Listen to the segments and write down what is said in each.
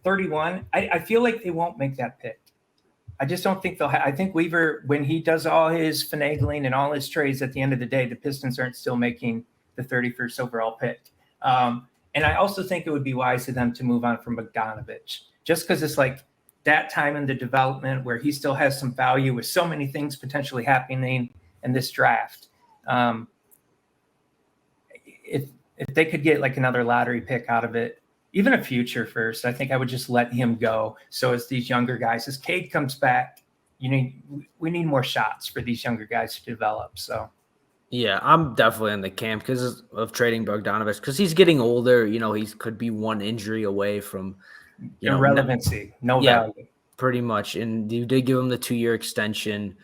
31. I feel like they won't make that pick. I just don't think they'll I think Weaver, when he does all his finagling and all his trades, at the end of the day, the Pistons aren't still making the 31st overall pick. And I also think it would be wise of them to move on from Bogdanovich, just because it's like that time in the development where he still has some value with so many things potentially happening in this draft. If they could get like another lottery pick out of it, even a future first, I think I would just let him go. So as these younger guys, as Cade comes back, we need more shots for these younger guys to develop. So. Yeah, I'm definitely in the camp because of trading Bogdanovich because he's getting older. He could be one injury away from irrelevancy, no value. Pretty much. And you did give him the 2-year extension.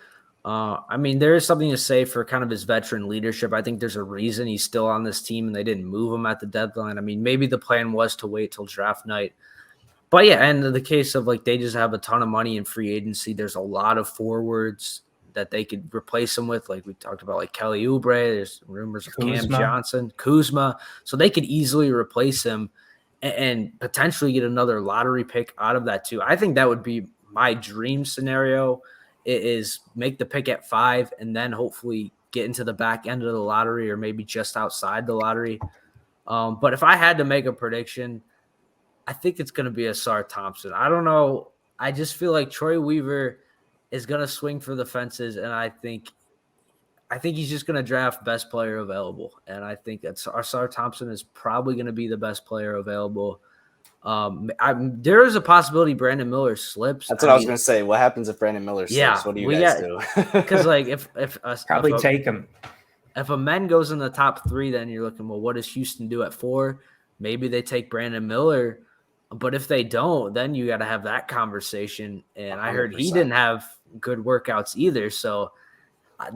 I mean, there is something to say for kind of his veteran leadership. I think there's a reason he's still on this team and they didn't move him at the deadline. I mean, maybe the plan was to wait till draft night. But yeah, and in the case of like they just have a ton of money in free agency, there's a lot of forwards that they could replace him with. Like we talked about, like Kelly Oubre, there's rumors of Cam Johnson, Kuzma. So they could easily replace him and potentially get another lottery pick out of that too. I think that would be my dream scenario is make the pick at 5 and then hopefully get into the back end of the lottery or maybe just outside the lottery. But if I had to make a prediction, I think it's going to be Asar Thompson. I don't know. I just feel like Troy Weaver is going to swing for the fences, and I think he's just going to draft best player available, and I think Asar Thompson is probably going to be the best player available. There is a possibility Brandon Miller slips. That's what I was going to say. What happens if Brandon Miller slips? Yeah, what do you guys do? Because like if probably take him. If a man goes in the top 3, then you're looking, well, what does Houston do at 4? Maybe they take Brandon Miller. But if they don't, then you got to have that conversation. And 100%. I heard he didn't have good workouts either. So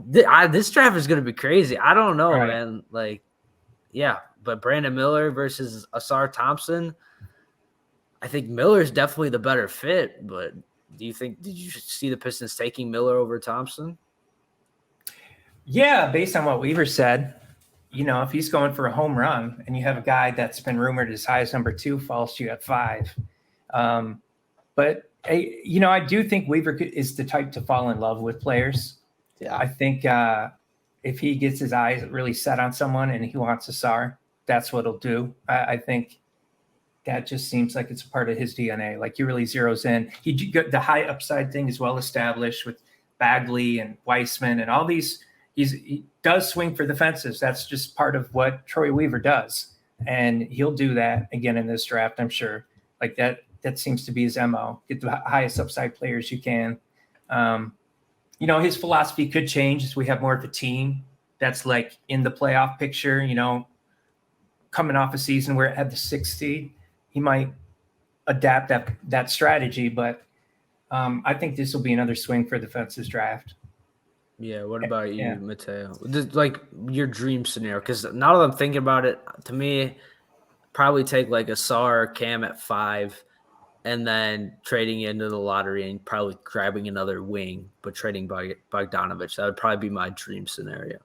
this draft is going to be crazy. I don't know, right, man. Like, yeah, but Brandon Miller versus Asar Thompson, I think Miller's definitely the better fit. But did you see the Pistons taking Miller over Thompson? Yeah, based on what Weaver said. If he's going for a home run and you have a guy that's been rumored as high as number 2 falls to you at 5. But I do think Weaver is the type to fall in love with players. Yeah, I think if he gets his eyes really set on someone and he wants Asar, that's what he'll do. I think that just seems like it's a part of his DNA. Like he really zeroes in. The high upside thing is well established with Bagley and Weissman and all these. He does swing for the fences. That's just part of what Troy Weaver does. And he'll do that again in this draft, I'm sure. Like that seems to be his MO. Get the highest upside players you can. His philosophy could change as we have more of a team that's like in the playoff picture, coming off a season where it had the 6th seed. He might adapt that strategy, but I think this will be another swing for the fences draft. Yeah, what about you, Mateo? Like your dream scenario? Because now that I'm thinking about it, to me, probably take like Asar or Cam at 5 and then trading into the lottery and probably grabbing another wing, but trading Bogdanovich. That would probably be my dream scenario.